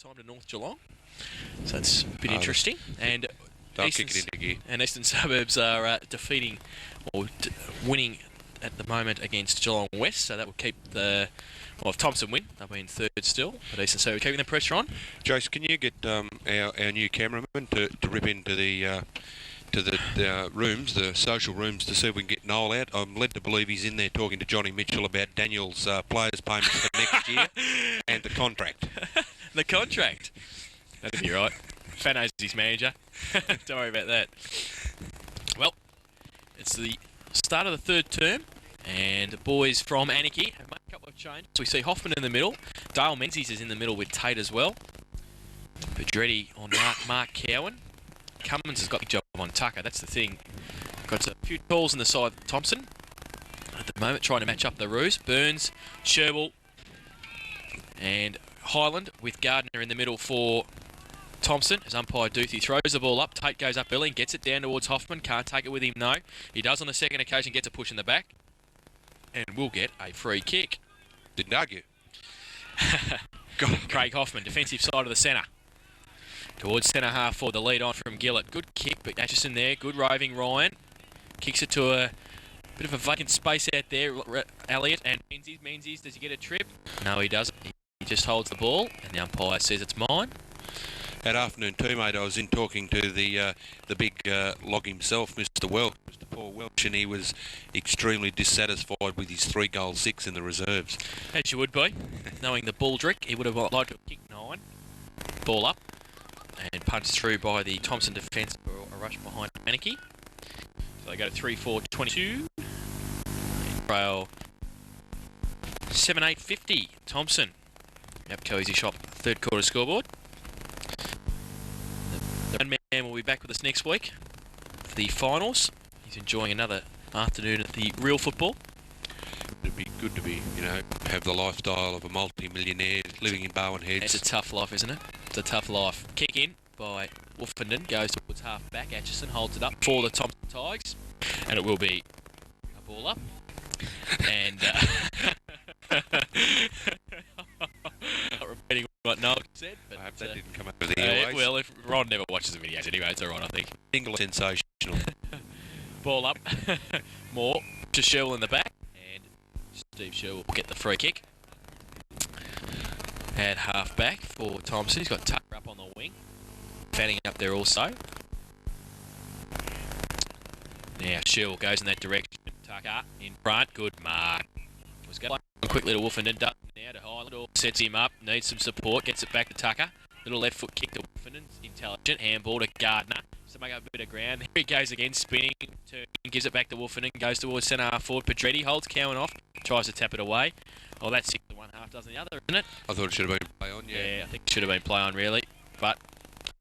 time to North Geelong. So that's a bit interesting. And Don't kick it into gear. And Eastern Suburbs are defeating or winning at the moment against Geelong West. So that will keep the... Well, if Thomson win, they'll be in third still. But Eastern Suburbs keeping the pressure on. Jace, can you get our new cameraman to rip into the rooms, the social rooms, to see if we can get Noel out? I'm led to believe he's in there talking to Johnny Mitchell about Daniel's players' payments for next year and the contract. The contract? That'd be right. Fano's his manager. Don't worry about that. Well, it's the start of the third term, and the boys from Anakie have made a couple of changes. We see Hoffman in the middle. Dale Menzies is in the middle with Tate as well. Pedretti on Mark Cowan. Cummins has got the job on Tucker. That's the thing. Got a few calls on the side of Thomson at the moment, trying to match up the roos. Burns, Sherwell, and Highland with Gardner in the middle for Thomson. As umpire Duthie throws the ball up. Tate goes up early and gets it down towards Hoffman. Can't take it with him, no. He does on the second occasion, gets a push in the back, and will get a free kick. Didn't argue. Craig Hoffman, defensive side of the centre. Towards centre half for the lead on from Gillett. Good kick, but Atchison there. Good roving Ryan. Kicks it to a bit of a vacant space out there. Elliott and Menzies. Does he get a trip? No, he doesn't. He just holds the ball, and the umpire says it's mine. That afternoon too, mate, I was in talking to the big log himself, Mr. Paul Welch, and he was extremely dissatisfied with his 3-goal 6 in the reserves. As you would be. Knowing the Baldrick, he would have liked to kick 9. Ball up. And punched through by the Thomson defence for a rush behind Anakie. So they go to 3-4-22. Trail 7-8-50. Thomson. Yep, cozy shot. Third quarter scoreboard. The one man will be back with us next week for the finals. He's enjoying another afternoon at the real football. It'd be good to be, have the lifestyle of a multi-millionaire living in Barwon Heads. It's a tough life, isn't it? It's a tough life. Kick in by Wolfenden, goes towards half back. Atchison holds it up for the Thomson Tigers, and it will be a ball up. And not repeating what Noel said, but I hope that didn't come over the airways. Well, if Ron never watches the videos anyway, it's alright, I think. English sensational. Ball up. More to Sherwell in the back, and Steve Sherwell will get the free kick. At half back for Thomson. He's got Tucker up on the wing. Fanning up there also. Now Sherwell goes in that direction. Tucker in front. Good mark. Was going quickly to Wolfenden. Now to Highland. Sets him up. Needs some support. Gets it back to Tucker. Little left foot kick to Wolfenden. Intelligent. Handball to Gardner. To make up a bit of ground. Here he goes again. Spinning. Turning. Gives it back to Wolfenden. Goes towards centre half forward. Pedretti holds Cowan off. Tries to tap it away. Oh, that's 6 to 1 half dozen the other, isn't it? I thought it should have been play on, yeah. Yeah, I think it should have been play on, really. But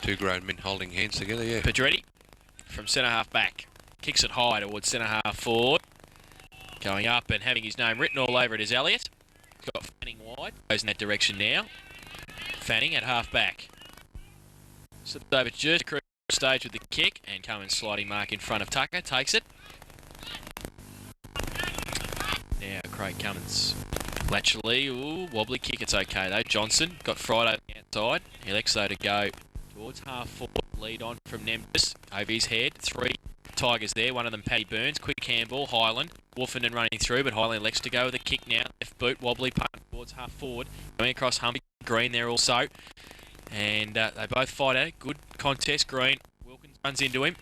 two grown men holding hands together, yeah. Pedretti from centre half back. Kicks it high towards centre half forward. Going up and having his name written all over it is Elliott. He's got Fanning wide. Goes in that direction now. Fanning at half back. Slips over to Jersey Crew stage with the kick and Cummins sliding mark in front of Tucker. Takes it. Now Craig Cummins. Latchley, wobbly kick, it's okay though. Johnson got Friday on the outside. He elects though to go towards half forward. Lead on from Nemesis over his head. 3 Tigers there, one of them Paddy Burns. Quick handball, Highland. Wolfenden running through, but Highland elects to go with a kick now. Left boot, wobbly punt towards half forward. Going across Humphrey. Green there also. And they both fight at it. Good contest. Green. Wilkins runs into him.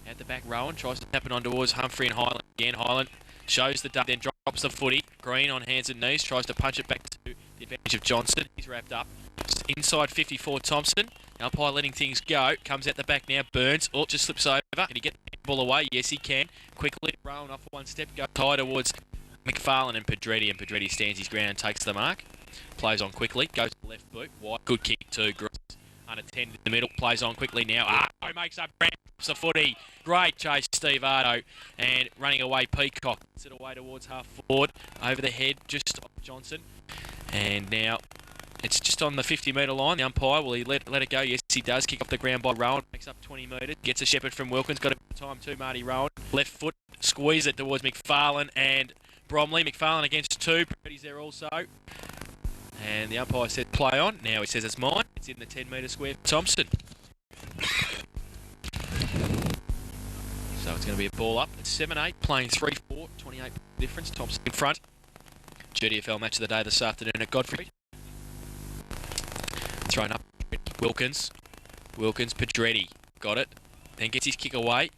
At the back, Rowan tries to tap it on towards Humphrey and Highland. Again, Highland shows the duck, then drops the footy. Green on hands and knees, tries to punch it back to the advantage of Johnston. He's wrapped up. Inside 54 Thomson. Umpire letting things go. Comes out the back now. Burns. Oh, just slips over. Can he get the ball away? Yes, he can. Quickly, Rowan off one step. Goes high towards McFarlane and Pedretti. And Pedretti stands his ground and takes the mark. Plays on quickly. Goes to the left boot. Wide. Good kick too. Unattended in the middle. Plays on quickly now. Ardo makes up. Ramps the footy. Great chase, Steve Ardo. And running away, Peacock. Gets it away towards half forward. Over the head, just off Johnson. And now it's just on the 50-metre line. The umpire, will he let it go? Yes, he does. Kick off the ground by Rowan. Makes up 20 metres. Gets a shepherd from Wilkins. Got a bit of time too, Marty Rowan. Left foot. Squeeze it towards McFarlane and Bromley. McFarlane against 2. Pretty's there also. And the umpire said play on. Now he says it's mine. It's in the 10-metre square for Thomson. So it's going to be a ball up. It's 7-8, playing 3-4, 28 difference. Thomson in front. GDFL match of the day this afternoon at Godfrey. Thrown up. Wilkins. Pedretti. Got it. Then gets his kick away.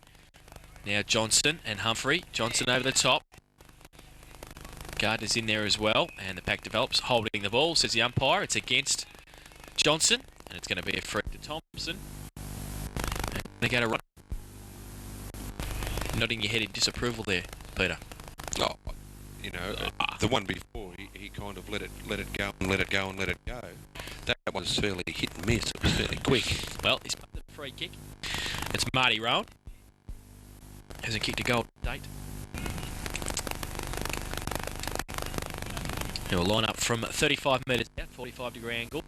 Now Johnson and Humphrey. Johnson over the top. Gardner's in there as well. And the pack develops. Holding the ball, says the umpire. It's against Johnson. And it's going to be a free to Thomson. And they go to run. Nodding your head in disapproval there, Peter. Oh, you know, the one before, he kind of let it go and let it go and let it go. That was fairly hit and miss. It was fairly quick. Well, he's got the free kick. It's Marty Rowan. Hasn't kicked a goal to date. He'll line up from 35 metres out, 45-degree angle.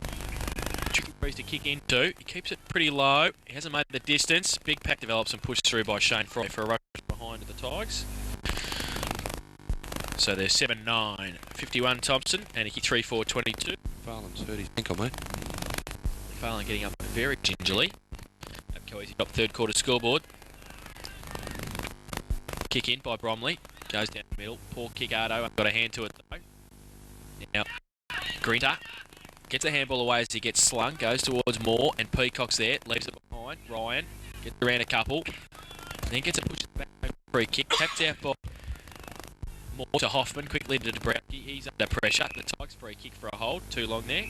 Tricky breeze to kick into. He keeps it pretty low. He hasn't made the distance. Big pack develops and pushed through by Shane Fry for a rush behind the Tigers. So they're 7-9. 51 Thomson. Anakie 3-4, 22. Farland's hurt his ankle, mate. Farland getting up very gingerly. Coe's top third quarter scoreboard. Kick in by Bromley. Goes down the middle. Poor kick, Ardo. Got a hand to it though. Now, Grinter gets a handball away as he gets slung. Goes towards Moore and Peacock's there. Leaves it behind. Ryan gets around a couple. Then gets a push back. Free kick. Tapped out by Moore to Hoffman. Quickly to Dabrowski. He's under pressure. The Tigers free kick for a hold. Too long there.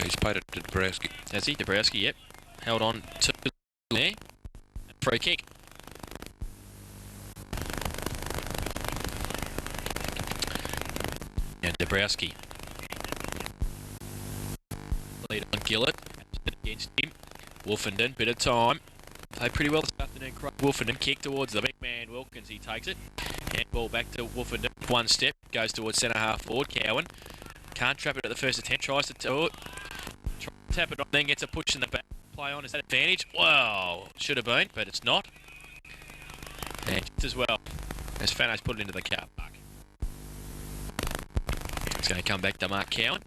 He's paid it to Dabrowski. Has he? Dabrowski, yep. Held on to there. Free kick. Now Dabrowski. Lead on Gillett. Against him. Wolfenden, bit of time. Played pretty well this afternoon. Wolfenden kick towards the big man Wilkins. He takes it. Handball back to Wolfenden. One step. Goes towards centre half forward. Cowan. Can't trap it at the first attempt. Tries to do it. Tap it on. Then gets a push in the back. Play on. Is that advantage? Wow. Should have been, but it's not. And as well as Fano's put it into the car park. It's going to come back to Mark Cowan.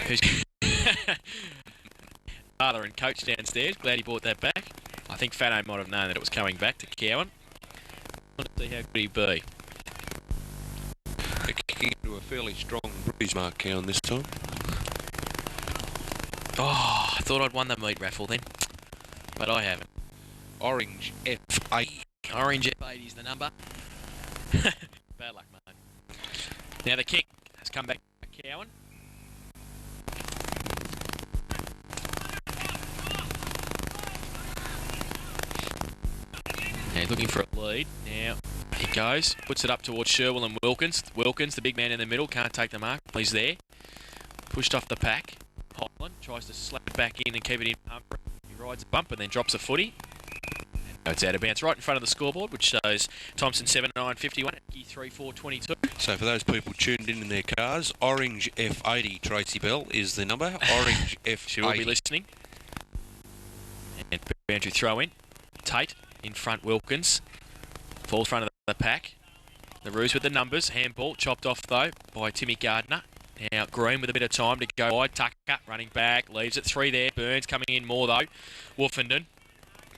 Who's father and coach downstairs. Glad he brought that back. I think Fano might have known that it was coming back to Cowan. I want to see how good he be. Kicking into a fairly strong breeze, Mark Cowan, this time. Oh, I thought I'd won the meat raffle then, but I haven't. Orange F8. Orange F8 is the number. Bad luck, mate. Now the kick has come back to Cowan. And he's looking for a lead. Now he goes, puts it up towards Sherwell and Wilkins. Wilkins, the big man in the middle, can't take the mark. He's there. Pushed off the pack. Holland tries to slap it back in and keep it in. Humphrey. He rides a bump and then drops a footy. And it's out of bounds right in front of the scoreboard, which shows Thomson 7-9, 51, Anakie 3-4, 22. So for those people tuned in their cars, Orange F80, Tracy Bell, is the number. Orange F80. She will be listening. And boundary throw in. Tate in front, Wilkins. Full front of the pack. The Roos with the numbers. Handball chopped off though by Timmy Gardner. Now Green with a bit of time to go wide. Tucker running back. Leaves it 3 there. Burns coming in more though. Wolfenden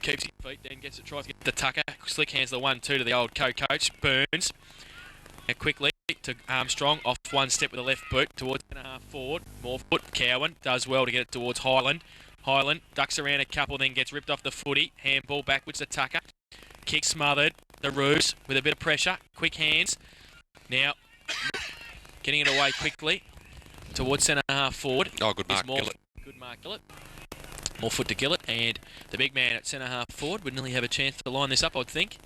keeps his feet, then gets it, tries to get the Tucker. Slick hands the 1-2 to the old co-coach. Burns. Now quickly to Armstrong. Off one step with the left boot towards centre half forward. More foot. Cowan does well to get it towards Highland. Highland ducks around a couple, then gets ripped off the footy. Handball backwards to Tucker. Kick smothered. The Roos with a bit of pressure. Quick hands. Now getting it away quickly towards centre half forward. Oh, good mark, Gillett. Good mark, Gillett. More foot to Gillett, and the big man at centre half forward would nearly have a chance to line this up, I'd think.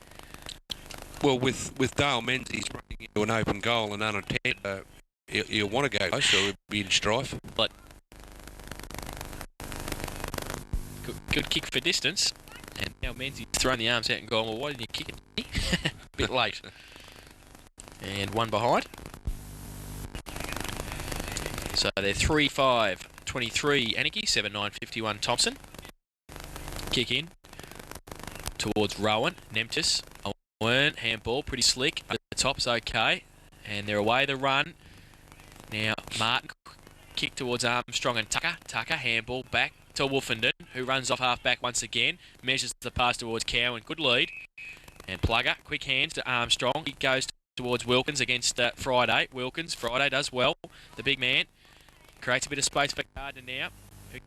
Well, with Dale Menzies running into an open goal and unattended, you'll want to go close, so it'll be in strife. But good kick for distance, and now Menzies thrown the arms out and gone, well, why didn't you kick it? Bit late. And one behind. So they're 3-5, 23 Anakie, 7-9, 51 Thomson. Kick in towards Rowan, Nemtis. Handball, pretty slick. The top's okay. And they're away the run. Now, Martin, kick towards Armstrong and Tucker. Tucker, handball back to Wolfenden, who runs off half-back once again. Measures the pass towards Cowan. Good lead. And Plugger, quick hands to Armstrong. He goes towards Wilkins against Friday. Friday does well. The big man creates a bit of space for Gardner now.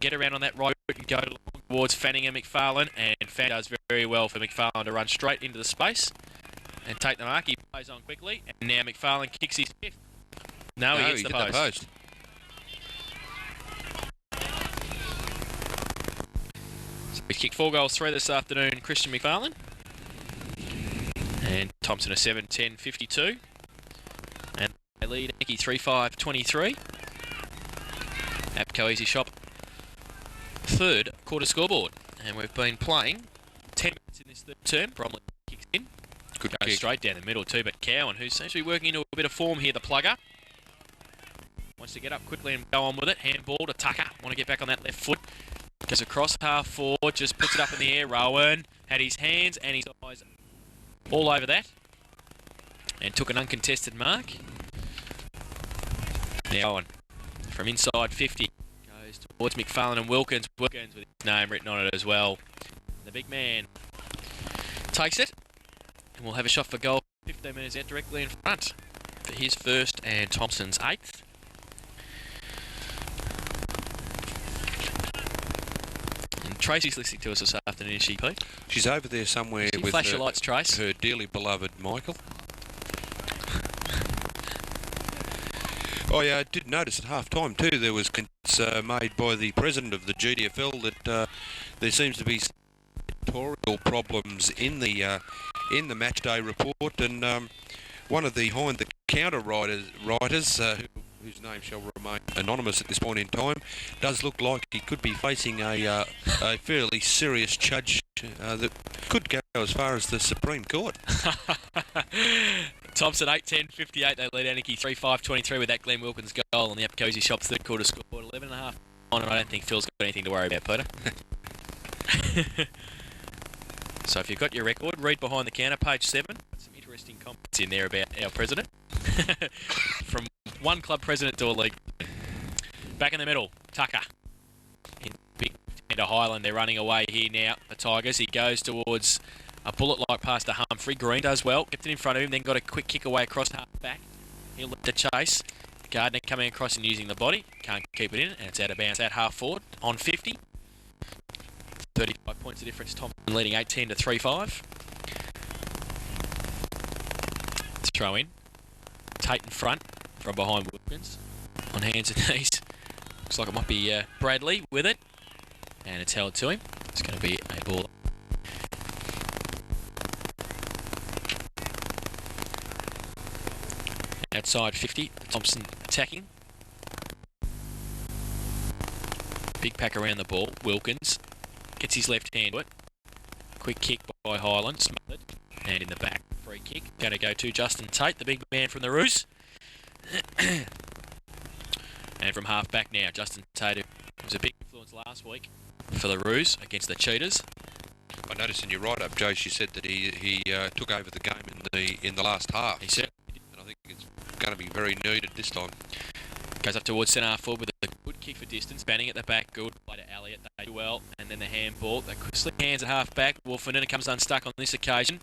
Get around on that right and go towards Fanning and McFarlane. And Fanning does very well for McFarlane to run straight into the space and take the mark. He plays on quickly. And now McFarlane kicks his fifth. No, he hits the post. So he's kicked 4 goals, 3 this afternoon, Christian McFarlane. And Thomson a 7-10-52. And they lead Anakie 3-5-23. APCO Easy Shop, third quarter scoreboard. And we've been playing 10 minutes in this third term. Bromley kicks in. Good Goes kick. straight down the middle too, but Cowan, who seems to be working into a bit of form here, the plugger, wants to get up quickly and go on with it. Handball to Tucker. Want to get back on that left foot. Goes across half forward, just puts it up in the air. Rowan had his hands and his eyes all over that and took an uncontested mark. Now Owen from inside 50 goes towards McFarlane and Wilkins. Wilkins with his name written on it as well. The big man takes it and we'll have a shot for goal. 15 minutes out directly in front for his first and Thomson's 8th. Tracy's listening to us this afternoon, is she, Pete? She's over there somewhere with flash your lights, Trace. Her dearly beloved Michael. I did notice at half-time too there was comments made by the president of the GDFL that there seems to be editorial problems in the match day report, and one of the behind-the-counter writers whose name shall remain anonymous at this point in time, does look like he could be facing a fairly serious charge that could go as far as the Supreme Court. Thomson 8-10-58. They lead Anakie 3-5-23 with that Glenn Wilkins goal on the APCO Easy Shop's third quarter score. 11.5 on, and I don't think Phil's got anything to worry about, Peter. So if you've got your record, read behind the counter, page 7. Some interesting comments in there about our president. From one club president to a league. Back in the middle, Tucker. In big into Highland, they're running away here now, the Tigers. He goes towards a bullet-like pass to Humphrey. Green does well, kept it in front of him, then got a quick kick away across half back. He'll let the chase. Gardner coming across and using the body. Can't keep it in, and it's out of bounds at half forward on 50. 35 points of difference. Thomson leading 8-10-3-5. Throw in. Tate in front from behind Wilkins. On hands and knees. Looks like it might be Bradley with it. And it's held to him. It's going to be a ball. Outside 50. Thomson attacking. Big pack around the ball. Wilkins gets his left hand to it. Quick kick by Highland. Smothered. And in the back. Free kick. Going to go to Justin Tate, the big man from the Roos. And from half back now, Justin Tate, who was a big influence last week for the Roos against the Cheetahs. I noticed in your write-up, Joe, she said that he took over the game in the last half. He said, and I think it's going to be very needed this time. Goes up towards centre half forward with a good kick for distance. Banning at the back, good play to Elliott. They do well, and then the handball. They slip hands at half back. Wolfenden comes unstuck on this occasion,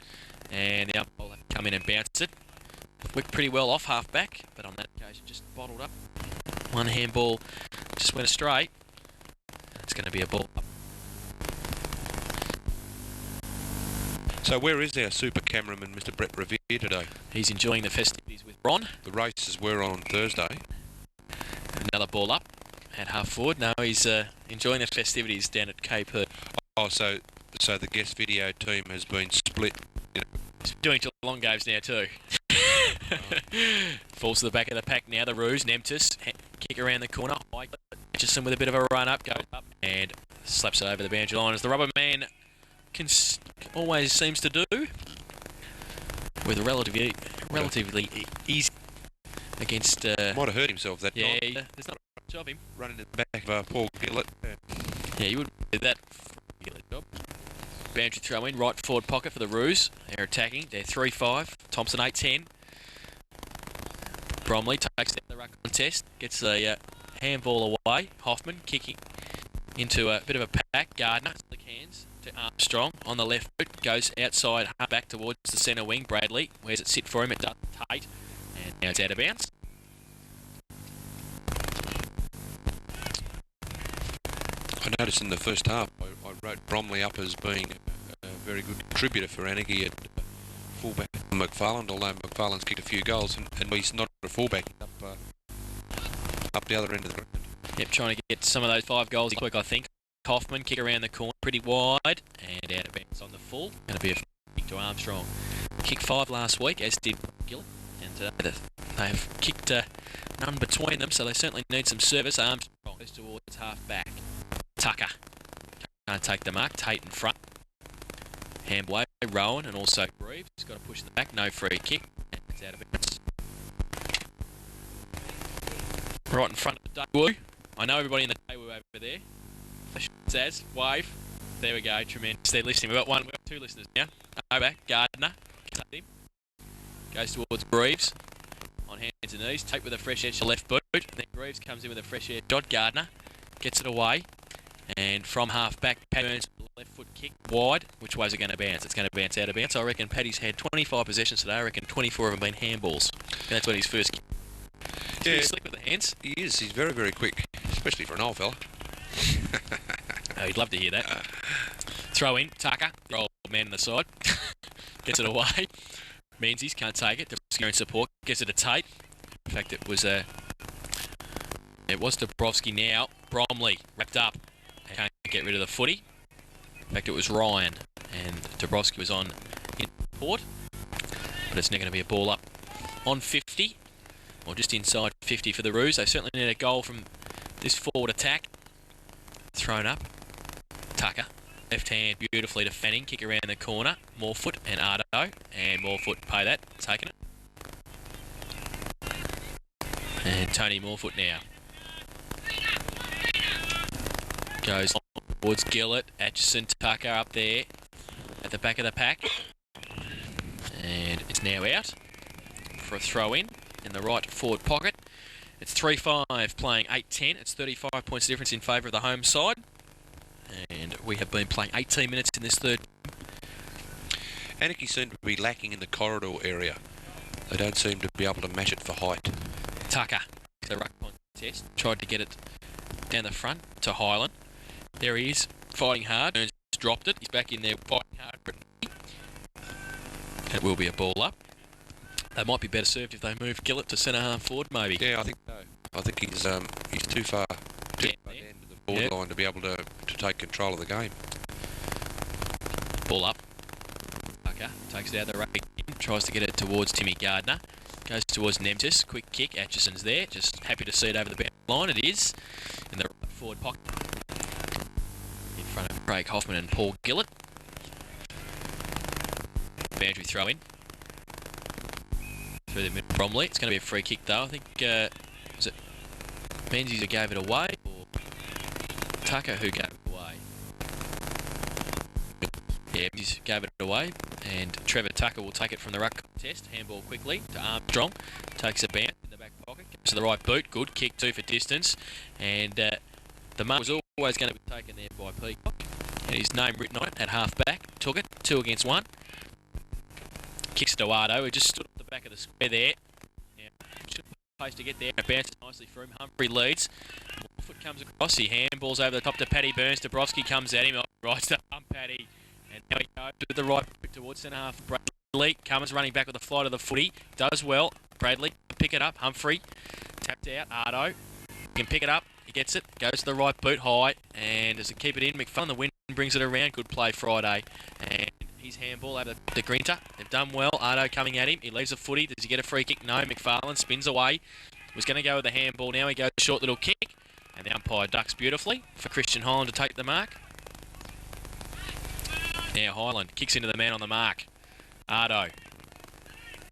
and the umpire will come in and bounce it. Worked pretty well off half back, but on that occasion just bottled up. One handball just went astray. It's going to be a ball up. So where is our super cameraman, Mr. Brett Revere, today? He's enjoying the festivities with Ron. The races were on Thursday. Another ball up at half forward. No, he's enjoying the festivities down at Cape Herd. Oh, so the guest video team has been split. He's doing Geelong games now too. Falls to the back of the pack now, the Roos. Nemtis, kick around the corner. Hutchison with a bit of a run up, goes up and slaps it over the boundary line, as the rubber man always seems to do, with a relatively easy against... Might have hurt himself that night. Yeah, there's not much of him. Running in the back of Paul Gillett. Yeah, you wouldn't do that for a Gillett job. Boundary throw in, right forward pocket for the Roos. They're attacking. They're 3-5. Thomson 8-10. Bromley takes down the ruck contest. Gets a handball away. Hoffman kicking into a bit of a pack. Gardner, slick hands to Armstrong on the left foot. Goes outside, back towards the centre wing. Bradley, where's it sit for him? It does Tate. And now it's out of bounds. I noticed in the first half, I wrote Bromley up as being a very good contributor for Anakie at fullback McFarland, although McFarland's kicked a few goals, and he's not a fullback, up the other end of the ground. Yep, trying to get some of those 5 goals quick, I think. Hoffman, kick around the corner, pretty wide, and out of bounds on the full. Going to be a kick to Armstrong. Kicked 5 last week, as did Gillett, and they've kicked none between them, so they certainly need some service. Armstrong goes towards half back. Tucker can't take the mark. Tate in front. Handway, Rowan, and also Greaves. He's got to push in the back. No free kick. And it's out of bounds. Right in front of the Daewoo. I know everybody in the Daewoo over there. Zaz, wave. There we go. Tremendous. They're listening. We've got 2 listeners now. Over. Gardner. Goes towards Greaves. On hands and knees. Tate with a fresh edge to left boot. Then Greaves comes in with a fresh edge shot. Gardner gets it away. And from half back, Paddy Burns left foot kick wide. Which way is it going to bounce? It's going to bounce out of bounds. I reckon Paddy's had 25 possessions today. I reckon 24 of them been handballs. And that's what his first kick. He's pretty slick with the hands. He is. He's very, very quick, especially for an old fella. Oh, you'd love to hear that. Throw in, Tucker, old man on the side. Gets it away. Menzies can't take it. Dabrowski in support. Gets it to Tate. In fact, it was Dabrowski now. Bromley wrapped up. Can't get rid of the footy. In fact, it was Ryan, and Dabrowski was on in support. But it's now going to be a ball up on 50, or just inside 50 for the Roos. They certainly need a goal from this forward attack. Thrown up. Tucker. Left hand beautifully to Fanning. Kick around the corner. Morefoot and Ardo. And Morefoot pay that. Taking it. And Tony Morefoot now. Goes towards Gillett. Atchison, Tucker up there at the back of the pack. And it's now out for a throw in the right forward pocket. It's 3-5 playing 8-10. It's 35 points difference in favour of the home side. And we have been playing 18 minutes in this third. Anakie seem to be lacking in the corridor area. They don't seem to be able to match it for height. Tucker, the ruck contest, tried to get it down the front to Highland. There he is, fighting hard. Burns dropped it. He's back in there fighting hard. It will be a ball up. They might be better served if they move Gillett to centre half forward, maybe. Yeah, I think so. I think he's too far to the end of the borderline to be able to take control of the game. Ball up. Tucker takes it out the rack. Tries to get it towards Timmy Gardner. Goes towards Nemtis. Quick kick. Atchison's there. Just happy to see it over the boundary line. It is in the right forward pocket. In front of Craig Hoffman and Paul Gillett. Boundary throw in. Through the middle, Bromley. It's going to be a free kick though. I think, was it Menzies who gave it away, or Tucker who gave it away? Yeah, Menzies gave it away, and Trevor Tucker will take it from the ruck contest. Handball quickly to Armstrong. Takes a bounce in the back pocket. Goes to the right boot. Good kick, 2 for distance. And the mark was always going to be taken there by Peacock. And his name written on it at half back. Took it, 2 against 1. Kicks to Ardo, who just stood at the back of the square there. Now, should have place to get there. It bounces nicely for him. Humphrey leads. Foot comes across. He handballs over the top to Paddy Burns. Dabrowski comes at him. Right to Paddy. And now he goes to the right towards centre half. Bradley comes running back with a fly to the footy. Does well. Bradley pick it up. Humphrey tapped out. Ardo can pick it up. He gets it. Goes to the right boot high. And does it keep it in? McFarlane, the wind brings it around. Good play Friday. And his handball over to Grinter. They've done well. Ardo coming at him. He leaves a footy. Does he get a free kick? No. McFarlane spins away. Was going to go with the handball. Now he goes short little kick. And the umpire ducks beautifully for Christian Highland to take the mark. Now Highland kicks into the man on the mark. Ardo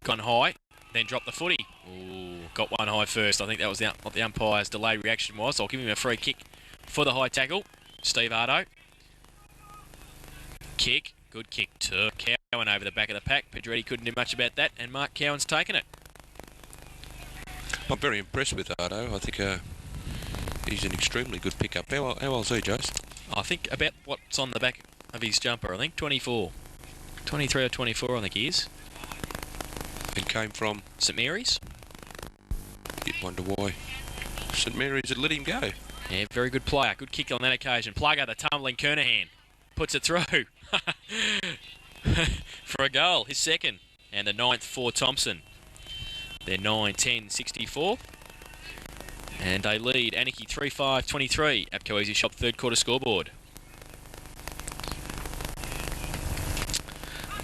gone high, then dropped the footy. Ooh, got one high first. I think that was what the umpire's delayed reaction was. So I'll give him a free kick for the high tackle. Steve Ardo. Kick. Good kick to Cowan over the back of the pack. Pedretti couldn't do much about that, and Mark Cowan's taken it. I'm very impressed with Ardo. I think he's an extremely good pickup. How old's he, Jace? I think about what's on the back of his jumper. I think 24. 23 or 24, I think he is. And came from St Mary's. You'd wonder why St Mary's had let him go. Yeah, very good player. Good kick on that occasion. Plugger, the tumbling Kernahan. Puts it through. For a goal, his second. And the 9th for Thomson. They're 9-10-64. And they lead Anakie 3-5-23. APCO Easy Shop third quarter scoreboard.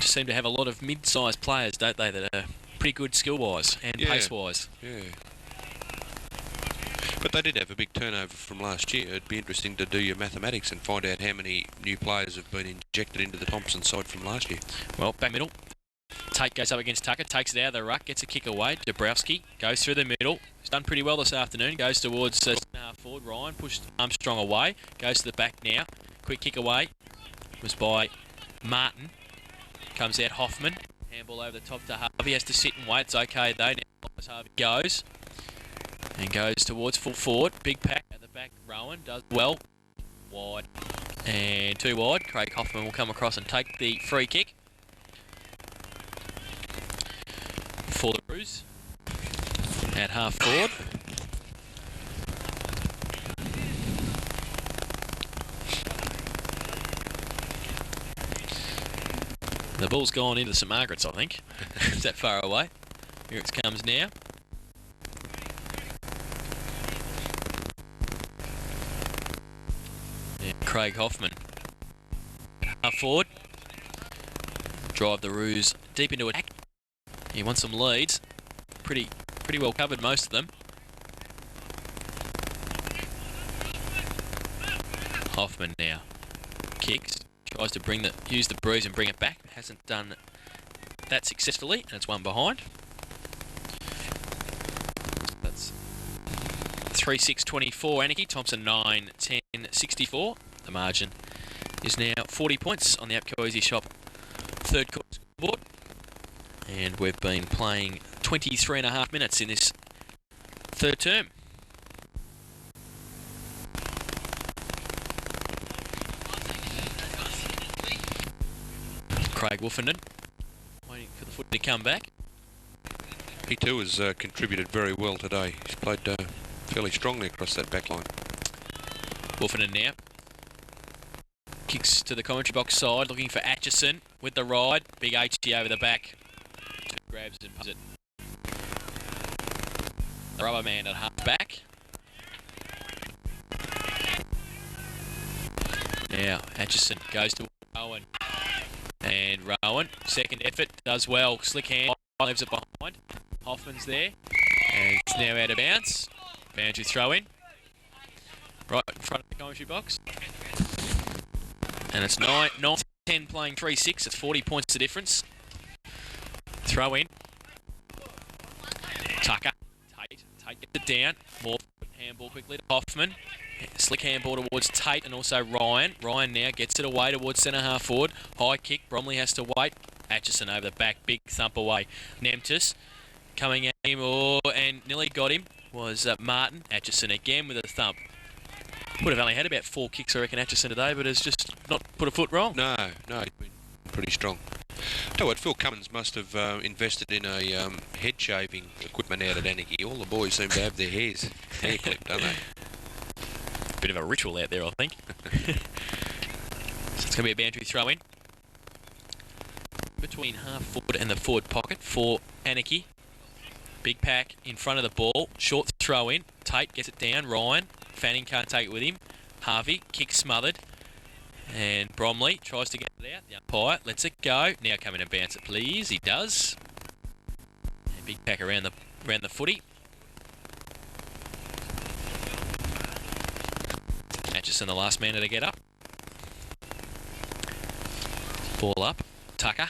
Just seem to have a lot of mid-sized players, don't they, that are pretty good skill-wise and pace-wise. Yeah. But they did have a big turnover from last year. It'd be interesting to do your mathematics and find out how many new players have been injected into the Thomson side from last year. Well, back middle. Tate goes up against Tucker, takes it out of the ruck, gets a kick away. Dabrowski goes through the middle. He's done pretty well this afternoon. Goes towards half forward. Ryan pushed Armstrong away. Goes to the back now. Quick kick away. Was by Martin. Comes out Hoffman. Handball over the top to Harvey. Has to sit and wait. It's okay though. Now as Harvey goes. And goes towards full forward. Big pack at the back. Rowan does well. Wide. And too wide. Craig Hoffman will come across and take the free kick. For the Roos at half forward. The ball's gone into St Margaret's, I think. Is that far away? Here it comes now. Yeah, Craig Hoffman. Half forward. Drive the Roos deep into attack. He wants some leads. Pretty well covered, most of them. Hoffman now kicks, tries to use the breeze and bring it back. Hasn't done that successfully, and it's one behind. That's 3-6-24 Anakie. Thomson 9-10-64. The margin is now 40 points on the APCO Easy Shop third quarter scoreboard. And we've been playing 23.5 minutes in this third term. Craig Wolfenden waiting for the foot to come back. He too has contributed very well today. He's played fairly strongly across that back line. Wolfenden now. Kicks to the commentary box side, looking for Atchison with the ride. Big HT over the back. Grabs and puts it. The rubber man at half back. Now Atchison goes to Rowan. And Rowan, second effort, does well. Slick hand, leaves it behind. Hoffman's there. And it's now out of bounds. Boundary throw in. Right in front of the commentary box. And it's 9-10 playing 3-6. It's 40 points the difference. Throw in. Tucker. Tate gets it down. More handball quickly to Hoffman. Slick handball towards Tate and also Ryan. Ryan now gets it away towards centre half forward. High kick. Bromley has to wait. Atchison over the back. Big thump away. Nemtis coming at him. Oh, and nearly got him was Martin. Atchison again with a thump. Would have only had about 4 kicks, I reckon, Atchison today, but has just not put a foot wrong. No, he's been pretty strong. Tell you what, Phil Cummins must have invested in a head shaving equipment out at Anakie. All the boys seem to have their hair clipped, don't they? Bit of a ritual out there, I think. So it's going to be a boundary throw in. Between half forward and the forward pocket for Anakie. Big pack in front of the ball. Short throw in. Tate gets it down. Ryan. Fanning can't take it with him. Harvey. Kick smothered. And Bromley tries to get it out. The umpire lets it go. Now come in and bounce it, please. He does. And big pack around the footy. Atchison, the last man to get up. Ball up. Tucker.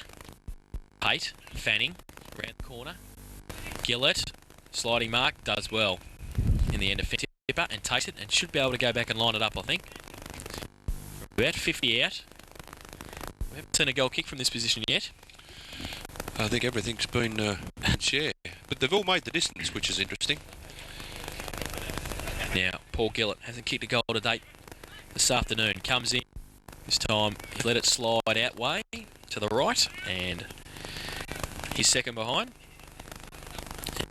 Tate. Fanning. Around the corner. Gillett. Sliding mark. Does well. In the end of Tipper and takes it and should be able to go back and line it up, I think. About 50 out. We haven't seen a goal kick from this position yet. I think everything's been share. But they've all made the distance, which is interesting. Now, Paul Gillett hasn't kicked a goal to date this afternoon. Comes in. This time, he let it slide out way to the right, and he's second behind.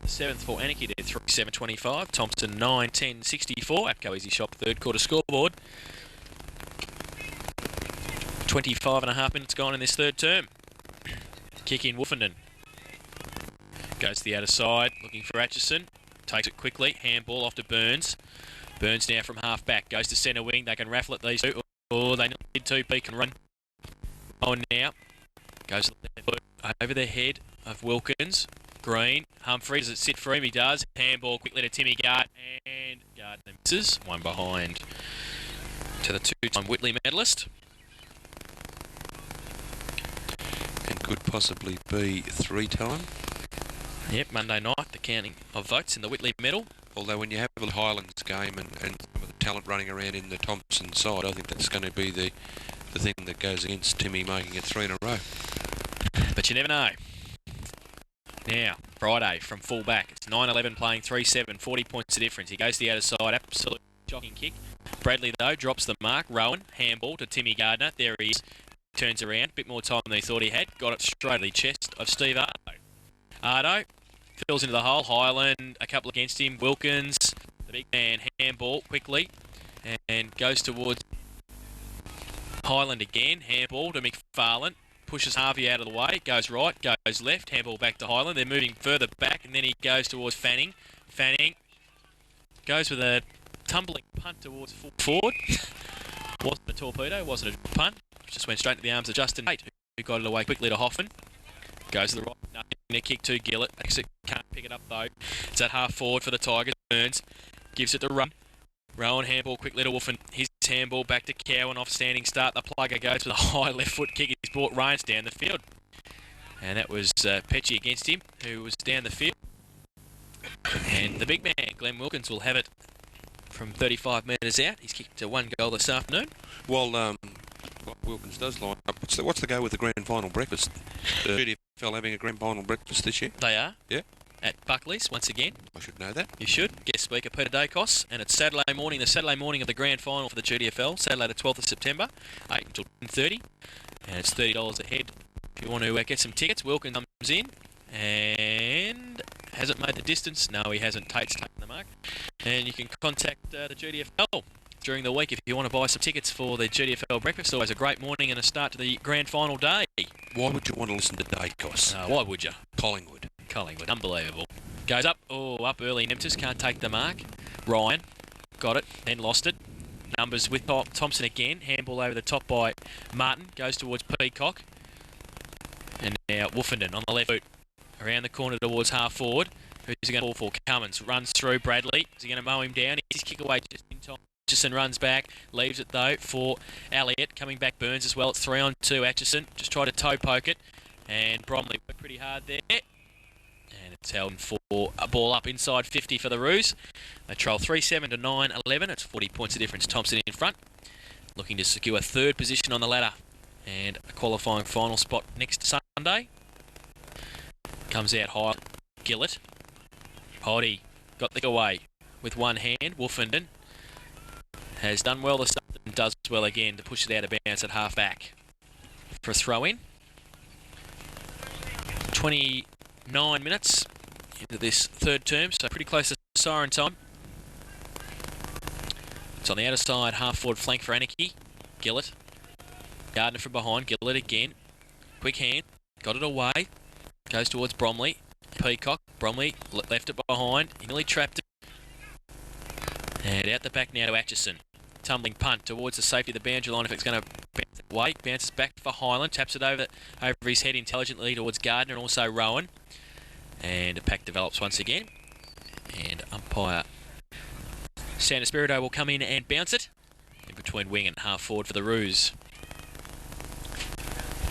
And seventh for Anakie there, 3-7-25. Thomson 9-10-64. Apco easy shot, third quarter scoreboard. 25.5 minutes gone in this third term. Kick in Wolfenden. Goes to the outer side, looking for Atchison. Takes it quickly. Handball off to Burns. Burns now from half back. Goes to centre wing. They can raffle it, these two. Oh, they need to. P can run. On now. Goes over the head of Wilkins. Green. Humphrey. Does it sit for him? He does. Handball quickly to Timmy Gard. And Gardner misses. One behind to the two-time Whitley medalist. And could possibly be three-time. Yep, Monday night, the counting of votes in the Whitley medal. Although when you have a Highlands game and some of the talent running around in the Thomson side, I think that's going to be the thing that goes against Timmy making it 3 in a row. But you never know. Now, Friday from full back. It's 9-11 playing 3-7, 40 points the difference. He goes to the outer side, absolute shocking kick. Bradley, though, drops the mark. Rowan, handball to Timmy Gardner. There he is. Turns around, bit more time than he thought he had. Got it straight to the chest of Steve Ardo. Ardo fills into the hole. Highland, a couple against him. Wilkins, the big man, handball quickly. And goes towards Highland again. Handball to McFarlane. Pushes Harvey out of the way. Goes right, goes left. Handball back to Highland. They're moving further back. And then he goes towards Fanning. Fanning goes with a tumbling punt towards full forward. Wasn't a torpedo, wasn't a punt. Just went straight to the arms of Justin Tate, who got it away quickly to Hoffman. Goes to the right, nothing to kick to Gillett. Can't pick it up though. It's at half forward for the Tigers. Burns gives it to Rowan. Rowan handball quickly to Wolfen. His handball back to Cowan off standing start. The plugger goes with a high left foot kick. He's brought Rains down the field. And that was Petchy against him, who was down the field. And the big man, Glenn Wilkins, will have it from 35 metres out. He's kicked to 1 goal this afternoon. Well, Wilkins does line up. What's the go with the grand final breakfast? The GDFL having a grand final breakfast this year? They are. Yeah. At Buckley's once again. I should know that. You should. Guest speaker Peter Dacos. And it's Saturday morning, the Saturday morning of the grand final for the GDFL. Saturday the 12th of September, 8 until 10:30. And it's $30 a head if you want to get some tickets. Wilkins comes in and hasn't made the distance. No, he hasn't. Tate's taken the mark. And you can contact the GDFL during the week if you want to buy some tickets for the GDFL breakfast. Always a great morning and a start to the grand final day. Why would you want to listen to Dacos? Why would you? Collingwood. Unbelievable. Goes up. Oh, up early. Nemtis can't take the mark. Ryan got it, then lost it. Numbers with Thomson again. Handball over the top by Martin. Goes towards Peacock. And now Wolfenden on the left foot. Around the corner towards half forward. Who's he going to fall for? Cummins runs through Bradley. Is he going to mow him down? He's kick away just in time. Atchison runs back. Leaves it though for Elliott. Coming back Burns as well. It's 3-on-2. Atchison just tried to toe poke it. And Bromley worked pretty hard there. And it's held for a ball up inside 50 for the Roos. They trail 3-7 to 9-11. It's 40 points of difference. Thomson in front. Looking to secure third position on the ladder. And a qualifying final spot next Sunday. Comes out high. Gillett. Hoddy got the away with one hand. Wolfenden has done well this stuff and does well again to push it out of bounds at half back for a throw in. 29 minutes into this third term, so pretty close to siren time. It's on the outer side, half forward flank for Anakie. Gillett. Gardner from behind. Gillett again. Quick hand. Got it away. Goes towards Bromley. Peacock. Bromley left it behind. He nearly trapped it. And out the back now to Atchison. Tumbling punt towards the safety of the boundary line if it's going to bounce away. Bounces back for Highland. Taps it over his head intelligently towards Gardner and also Rowan. And a pack develops once again. And umpire Santa Spirito will come in and bounce it. In between wing and half forward for the Roos.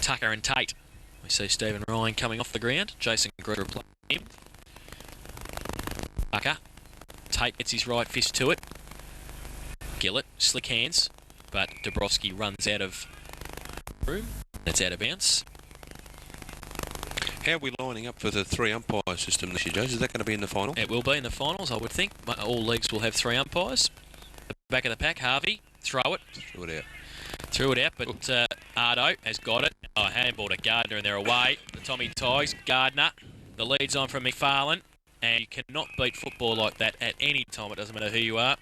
Tucker and Tate. We see Stephen Ryan coming off the ground. Jason Greer playing him. Tucker. Tate gets his right fist to it. Gillett, slick hands, but Dabrowski runs out of room. That's out of bounds. How are we lining up for the 3 umpire system this year, Joes? Is that going to be in the final? It will be in the finals, I would think. All leagues will have 3 umpires. The back of the pack, Harvey, throw it. Threw it out, but Ardo has got it. Oh, handball to Gardner, and they're away. The Tommy Tigers, Gardner. The lead's on from McFarlane, and you cannot beat football like that at any time. It doesn't matter who you are.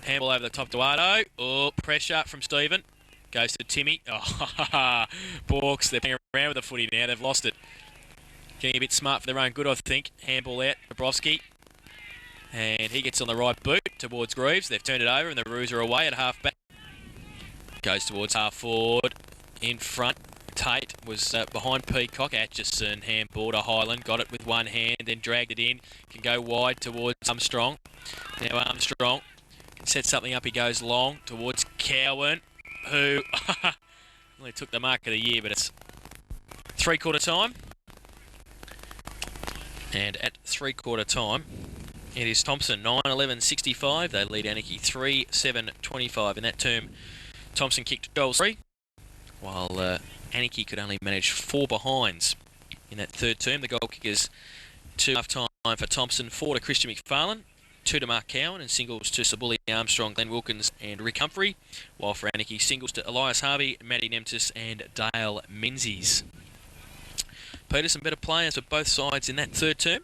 Handball over the top to Ardo. Oh, pressure from Stephen. Goes to Timmy. Oh, Borks, they're playing around with the footy now. They've lost it. Getting a bit smart for their own good, I think. Handball out, Bobrovsky. And he gets on the right boot towards Greaves. They've turned it over, and the Roos are away at half-back. Goes towards half-forward. In front, Tate was behind Peacock. Atchison, handball to Highland. Got it with one hand, then dragged it in. Can go wide towards Armstrong. Now Armstrong can set something up. He goes long towards Cowan, who only took the mark of the year, but it's 3/4 time. And at 3/4 time, it is Thomson 9-11-65. They lead Anakie 3-7-25. In that term, Thomson kicked goals 3, while Anakie could only manage 4 behinds in that third term. The goal kickers 2 half-time for Thomson, 4 to Christian McFarlane, 2 to Mark Cowan, and singles to Sabuli Armstrong, Glenn Wilkins and Rick Humphrey, while for Anakie, singles to Elias Harvey, Matty Nemtis and Dale Menzies. Peter, some better players for both sides in that third term?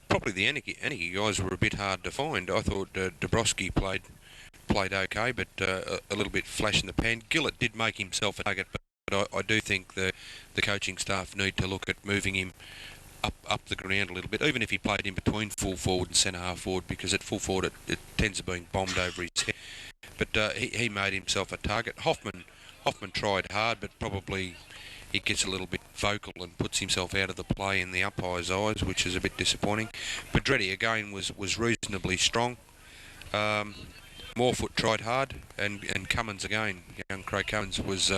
Probably the Anakie guys were a bit hard to find. I thought Dabrowski played okay, but a little bit flash in the pan. Gillett did make himself a target, but I do think the coaching staff need to look at moving him up the ground a little bit, even if he played in between full forward and centre half forward, because at full forward it tends to be bombed over his head. But he made himself a target. Hoffman tried hard, but probably he gets a little bit vocal and puts himself out of the play in the umpire's eyes, which is a bit disappointing. Pedretti again was reasonably strong. Morefoot tried hard, and Cummins again. Young Craig Cummins was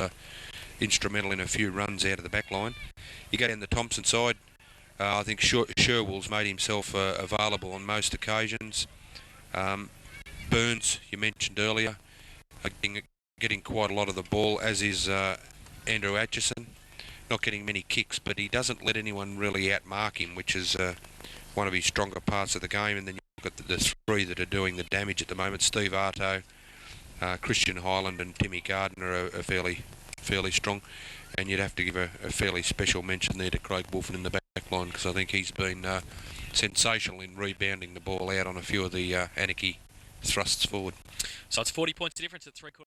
instrumental in a few runs out of the back line. You go down the Thomson side, I think Sherwell's made himself available on most occasions. Burns, you mentioned earlier, getting quite a lot of the ball, as is Andrew Atchison. Not getting many kicks, but he doesn't let anyone really outmark him, which is one of his stronger parts of the game. And then you look at the 3 that are doing the damage at the moment: Steve Arto, Christian Highland and Timmy Gardner are fairly strong. And you'd have to give a fairly special mention there to Craig Wolfen in the back line, because I think he's been sensational in rebounding the ball out on a few of the Anakie thrusts forward. So it's 40 points difference at 3/4.